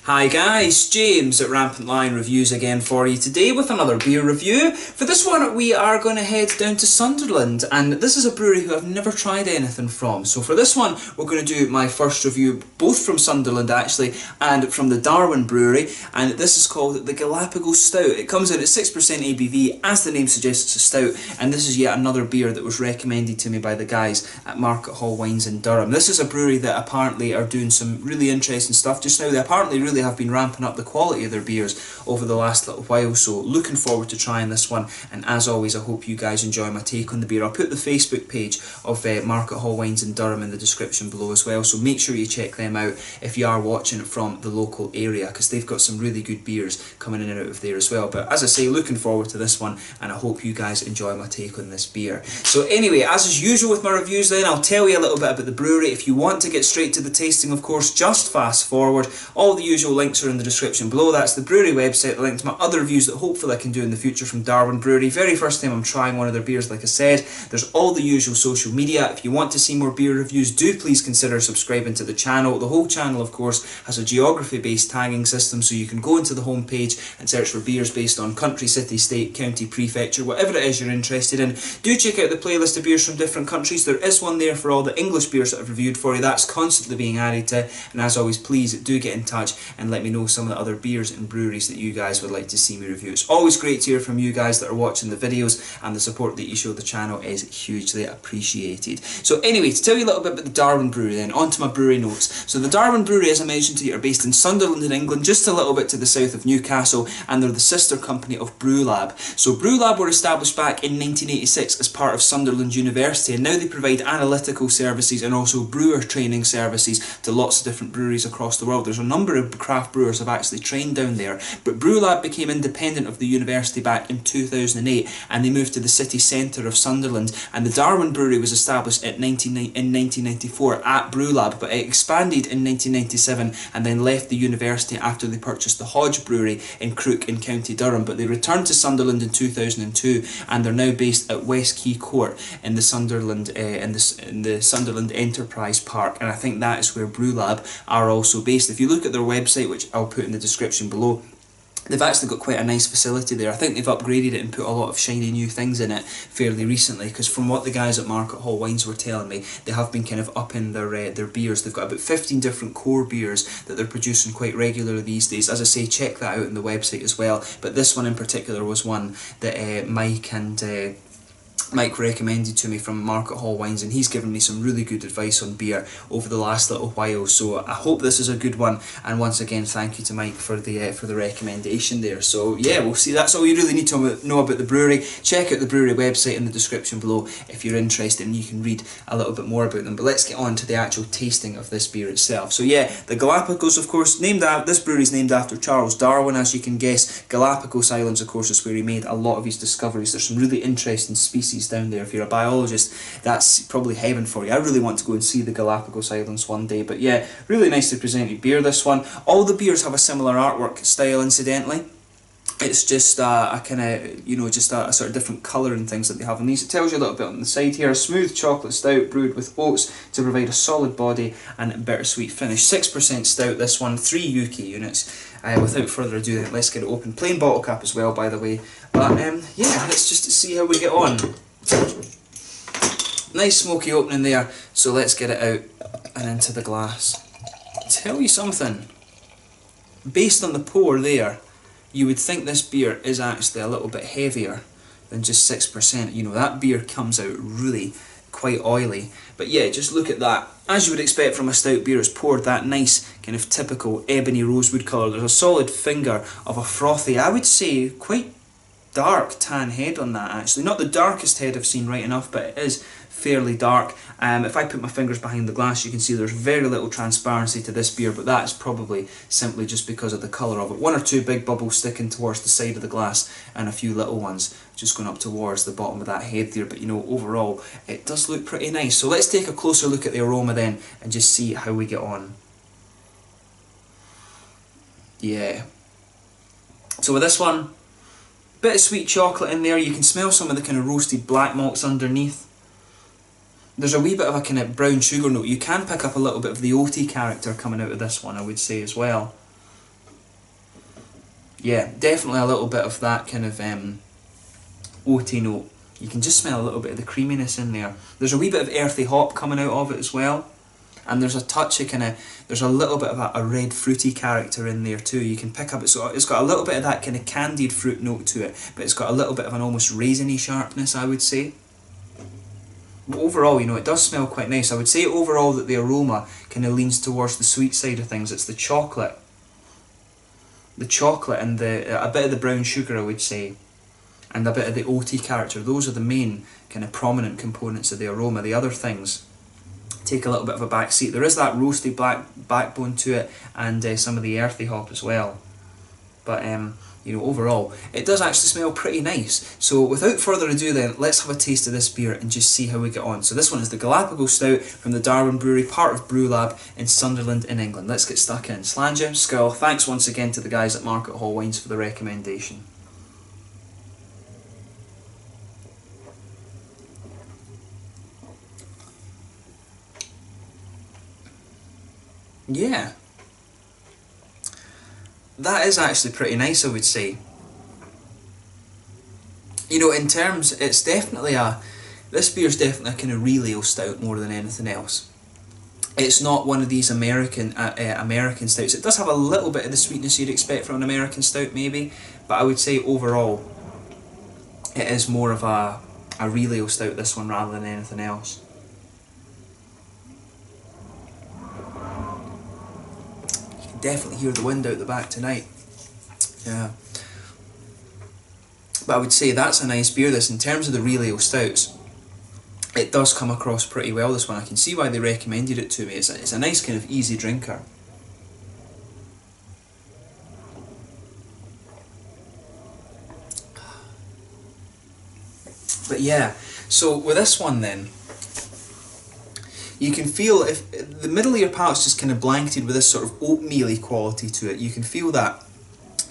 Hi guys, James at RampantLionReviews again for you today with another beer review. For this one we are going to head down to Sunderland, and this is a brewery who I've never tried anything from. So for this one we're going to do my first review both from Sunderland actually and from the Darwin Brewery, and this is called the Galapagos Stout. It comes in at 6% ABV, as the name suggests it's a stout, and this is yet another beer that was recommended to me by the guys at Market Hall Wines in Durham. This is a brewery that apparently are doing some really interesting stuff just now. They apparently really have been ramping up the quality of their beers over the last little while, so looking forward to trying this one. And as always, I hope you guys enjoy my take on the beer. I'll put the Facebook page of Market Hall Wines in Durham in the description below as well, so make sure you check them out if you are watching it from the local area, because they've got some really good beers coming in and out of there as well. But as I say, looking forward to this one, and I hope you guys enjoy my take on this beer. So anyway, as is usual with my reviews then, I'll tell you a little bit about the brewery. If you want to get straight to the tasting, of course, just fast forward. All the usual links are in the description below. That's the brewery website, the link to my other reviews that hopefully I can do in the future from Darwin Brewery. Very first time I'm trying one of their beers, like I said. There's all the usual social media. If you want to see more beer reviews, do please consider subscribing to the channel. The whole channel, of course, has a geography-based tagging system, so you can go into the home page and search for beers based on country, city, state, county, prefecture, whatever it is you're interested in. Do check out the playlist of beers from different countries. There is one there for all the English beers that I've reviewed for you. That's constantly being added to. And as always, please do get in touch and let me know some of the other beers and breweries that you guys would like to see me review. It's always great to hear from you guys that are watching the videos, and the support that you show the channel is hugely appreciated. So anyway, to tell you a little bit about the Darwin Brewery then, on to my brewery notes. So the Darwin Brewery, as I mentioned to you, are based in Sunderland in England, just a little bit to the south of Newcastle, and they're the sister company of Brewlab. So Brewlab were established back in 1986 as part of Sunderland University, and now they provide analytical services and also brewer training services to lots of different breweries across the world. There's a number of craft brewers have actually trained down there, but Brewlab became independent of the university back in 2008, and they moved to the city centre of Sunderland. And the Darwin Brewery was established in 1994 at Brewlab, but it expanded in 1997 and then left the university after they purchased the Hodge Brewery in Crook in County Durham. But they returned to Sunderland in 2002, and they're now based at West Quay Court in the Sunderland in the Sunderland Enterprise Park, and I think that is where Brewlab are also based. If you look at their website, which I'll put in the description below, they've actually got quite a nice facility there. I think they've upgraded it and put a lot of shiny new things in it fairly recently, because from what the guys at Market Hall Wines were telling me, they have been kind of upping their beers. They've got about 15 different core beers that they're producing quite regularly these days. As I say, check that out on the website as well. But this one in particular was one that Mike recommended to me from Market Hall Wines, and he's given me some really good advice on beer over the last little while, so I hope this is a good one. And once again, thank you to Mike for the recommendation there. So yeah, we'll see. That's all you really need to know about the brewery. Check out the brewery website in the description below if you're interested, and you can read a little bit more about them. But let's get on to the actual tasting of this beer itself. So yeah, the Galapagos, of course, this brewery is named after Charles Darwin, as you can guess. Galapagos Islands, of course, is where he made a lot of his discoveries. There's some really interesting species down there. If you're a biologist, that's probably heaven for you. I really want to go and see the Galapagos Islands one day. But yeah, really nicely presented beer, this one. All the beers have a similar artwork style, incidentally. It's just a kind of, just a sort of different colour and things that they have on these. It tells you a little bit on the side here. A smooth chocolate stout brewed with oats to provide a solid body and a bittersweet finish. 6% stout, this one, 3 UK units. Without further ado, let's get it open. Plain bottle cap as well, by the way. But yeah, let's just see how we get on. Nice smoky opening there, so let's get it out and into the glass. Tell you something, based on the pour there, you would think this beer is actually a little bit heavier than just 6%. That beer comes out really quite oily. But yeah, just look at that. As you would expect from a stout beer, it's poured that nice kind of typical ebony rosewood colour. There's a solid finger of a frothy, I would say quite dark tan head on that actually. Not the darkest head I've seen, right enough, but it is fairly dark. If I put my fingers behind the glass, you can see there's very little transparency to this beer, but that is probably simply just because of the colour of it. 1 or 2 big bubbles sticking towards the side of the glass, and a few little ones just going up towards the bottom of that head there. But overall it does look pretty nice. So let's take a closer look at the aroma then and just see how we get on. Yeah. So with this one, bit of sweet chocolate in there. You can smell some of the kind of roasted black malts underneath. There's a wee bit of a kind of brown sugar note. You can pick up a little bit of the oaty character coming out of this one, I would say, as well. yeah, definitely a little bit of that kind of oaty note. You can just smell a little bit of the creaminess in there. There's a wee bit of earthy hop coming out of it as well. And there's a touch of there's a little bit of a red fruity character in there too. You can pick up, it's got a little bit of that kind of candied fruit note to it, but it's got a little bit of an almost raisiny sharpness, I would say. But overall, you know, it does smell quite nice. I would say overall that the aroma kind of leans towards the sweet side of things. It's the chocolate. The chocolate and a bit of the brown sugar, I would say, and a bit of the oaty character. Those are the main kind of prominent components of the aroma. The other things take a little bit of a back seat. There is that roasty backbone to it, and some of the earthy hop as well. But you know, overall, it does actually smell pretty nice. So without further ado then, let's have a taste of this beer and just see how we get on. So this one is the Galapagos Stout from the Darwin Brewery, part of Brew Lab in Sunderland in England. Let's get stuck in. Slàinte, Skull, thanks once again to the guys at Market Hall Wines for the recommendation. Yeah, that is actually pretty nice, I would say. You know, in terms, it's definitely this beer's definitely a kind of real ale stout more than anything else. It's not one of these American stouts. It does have a little bit of the sweetness you'd expect from an American stout maybe, but I would say overall it is more of a real ale stout, this one, rather than anything else. Definitely hear the wind out the back tonight. Yeah. But I would say that's a nice beer, this. In terms of the real ale stouts, it does come across pretty well, this one. I can see why they recommended it to me. It's a nice kind of easy drinker. But yeah, so with this one then, you can feel, if the middle of your palate's just kind of blanketed with this sort of oatmeal-y quality to it, you can feel that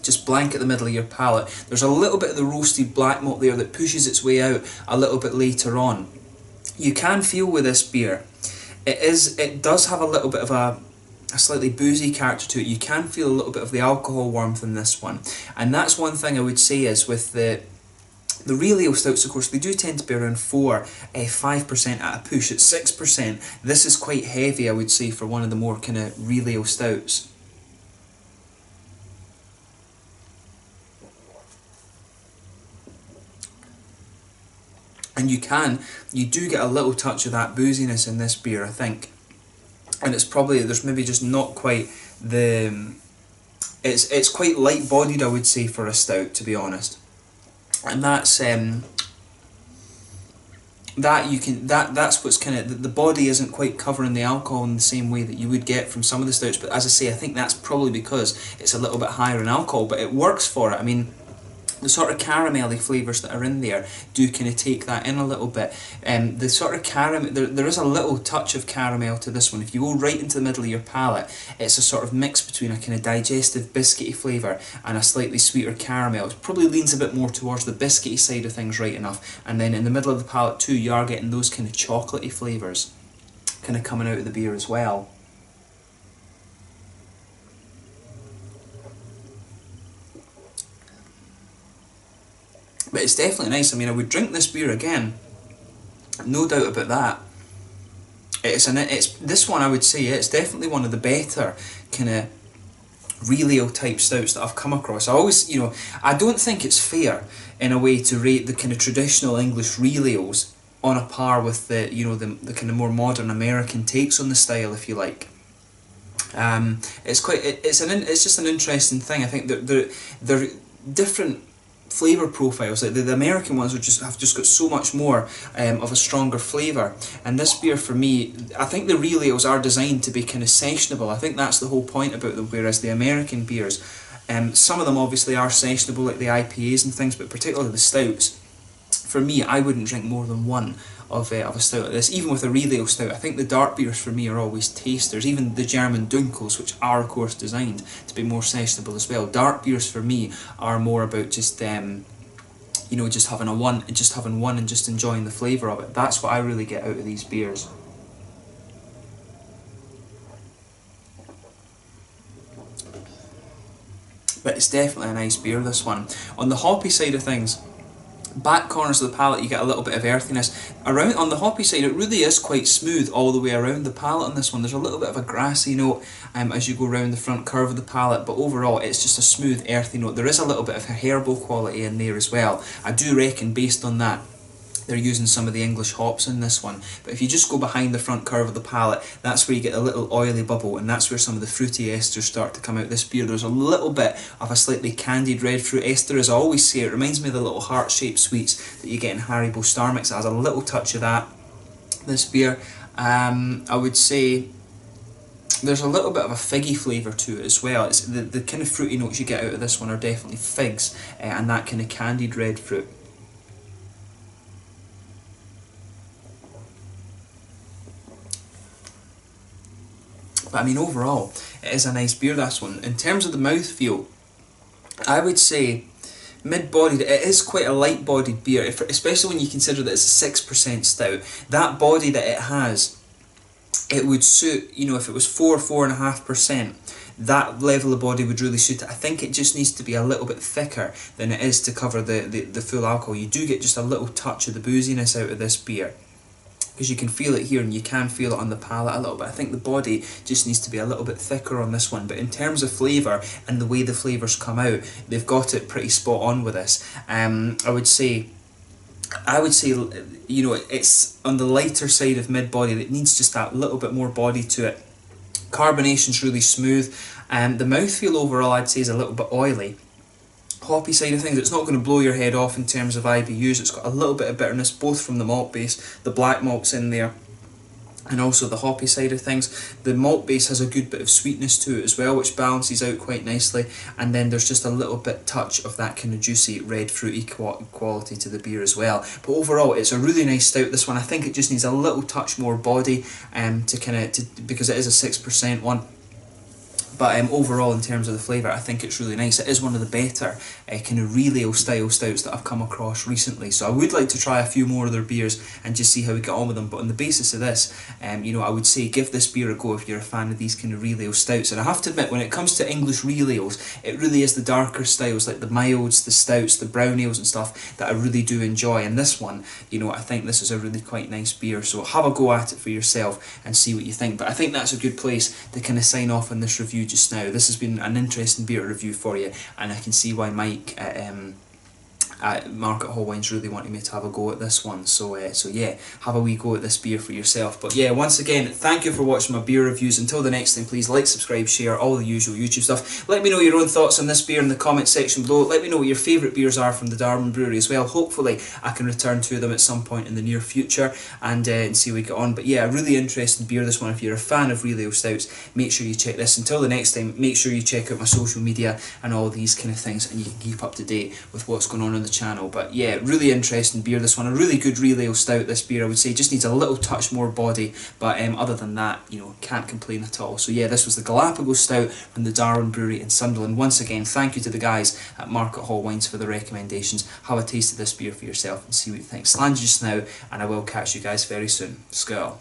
just blanket the middle of your palate. There's a little bit of the roasted black malt there that pushes its way out a little bit later on. You can feel with this beer, it does have a little bit of a slightly boozy character to it. You can feel a little bit of the alcohol warmth in this one. And that's one thing I would say is with the real ale stouts, of course, they do tend to be around 5% at a push. At 6%, this is quite heavy, I would say, for one of the more kind of real ale stouts. And you do get a little touch of that booziness in this beer, I think. And it's probably, there's maybe just not quite the, it's quite light-bodied, I would say, for a stout, to be honest. And that's that's what's kind of, the body isn't quite covering the alcohol in the same way that you would get from some of the stouts. But as I say, I think that's probably because it's a little bit higher in alcohol, but it works for it. I mean, the sort of caramelly flavours that are in there do kind of take that in a little bit. The sort of caramel, there is a little touch of caramel to this one. If you go right into the middle of your palate, it's a sort of mix between a kind of digestive biscuity flavour and a slightly sweeter caramel. It probably leans a bit more towards the biscuity side of things, right enough. And then in the middle of the palate too, you are getting those kind of chocolatey flavours kind of coming out of the beer as well. But it's definitely nice. I mean, I would drink this beer again, no doubt about that. It's this one, I would say, it's definitely one of the better kind of real ale type stouts that I've come across. I always, you know, I don't think it's fair in a way to rate the kind of traditional English real ales on a par with the, you know, the kind of more modern American takes on the style, if you like. It's just an interesting thing. I think that they're different flavour profiles. Like the American ones have just got so much more of a stronger flavour, and this beer for me, I think the real ales are designed to be kind of sessionable. I think that's the whole point about them, whereas the American beers, some of them obviously are sessionable, like the IPAs and things, but particularly the stouts, for me, I wouldn't drink more than one of a stout like this. Even with a real ale stout, I think the dark beers for me are always tasters. Even the German Dunkels, which are of course designed to be more sessionable as well. Dark beers for me are more about just you know, just having one and just enjoying the flavour of it. That's what I really get out of these beers. but it's definitely a nice beer, this one. On the hoppy side of things, back corners of the palate you get a little bit of earthiness. Around on the hoppy side it really is quite smooth all the way around the palate on this one. There's a little bit of a grassy note as you go around the front curve of the palate, but overall it's just a smooth earthy note. There is a little bit of a herbal quality in there as well. I do reckon based on that they're using some of the English hops in this one, but if you just go behind the front curve of the palate, that's where you get a little oily bubble, and that's where some of the fruity esters start to come out. This beer, there's a little bit of a slightly candied red fruit ester, as I always say. It reminds me of the little heart-shaped sweets that you get in Haribo Star Mix. It has a little touch of that, this beer. I would say there's a little bit of a figgy flavour to it as well. It's the kind of fruity notes you get out of this one are definitely figs, and that kind of candied red fruit. But I mean, overall, it is a nice beer, this one. In terms of the mouthfeel, I would say mid-bodied. It is quite a light-bodied beer, especially when you consider that it's a 6% stout. That body that it has, it would suit, you know, if it was 4.5%, that level of body would really suit it. I think it just needs to be a little bit thicker than it is to cover the full alcohol. You do get just a little touch of the booziness out of this beer, because you can feel it here and you can feel it on the palate a little bit. I think the body just needs to be a little bit thicker on this one, but in terms of flavour and the way the flavours come out, they've got it pretty spot on with this. I would say, you know, it's on the lighter side of mid-body. It needs just that little bit more body to it. Carbonation's really smooth, and the mouthfeel overall I'd say is a little bit oily. Hoppy side of things, it's not going to blow your head off in terms of IBUs. It's got a little bit of bitterness both from the malt base, the black malt's in there, and also the hoppy side of things. The malt base has a good bit of sweetness to it as well, which balances out quite nicely, and then there's just a little bit touch of that kind of juicy red fruity quality to the beer as well. But overall it's a really nice stout, this one. I think it just needs a little touch more body because it is a 6% one. But overall, in terms of the flavour, I think it's really nice. It is one of the better kind of real ale style stouts that I've come across recently. So I would like to try a few more of their beers and just see how we get on with them. But on the basis of this, you know, I would say give this beer a go if you're a fan of these kind of real ale stouts. And I have to admit, when it comes to English real ales, it really is the darker styles, like the milds, the stouts, the brown ales and stuff, that I really do enjoy. And this one, you know, I think this is a really quite nice beer. So have a go at it for yourself and see what you think. But I think that's a good place to kind of sign off on this review just now. This has been an interesting beer review for you, and I can see why Mike at Market Hall Wines really wanted me to have a go at this one. So yeah, have a wee go at this beer for yourself. But yeah, once again, thank you for watching my beer reviews. Until the next time, please like, subscribe, share, all the usual YouTube stuff. Let me know your own thoughts on this beer in the comment section below. Let me know what your favourite beers are from the Darwin Brewery as well. Hopefully I can return to them at some point in the near future and see how we get on. But yeah, a really interesting beer, this one. If you're a fan of real ale stouts, make sure you check this. Until the next time, make sure you check out my social media and all these kind of things, and you can keep up to date with what's going on the channel. But yeah, really interesting beer, this one. A really good real ale stout, this beer, I would say. Just needs a little touch more body, but other than that, you know, can't complain at all. So yeah, this was the Galapagos Stout from the Darwin Brewery in Sunderland. Once again, thank you to the guys at Market Hall Wines for the recommendations. Have a taste of this beer for yourself and see what you think. Slange just now, and I will catch you guys very soon. Skål.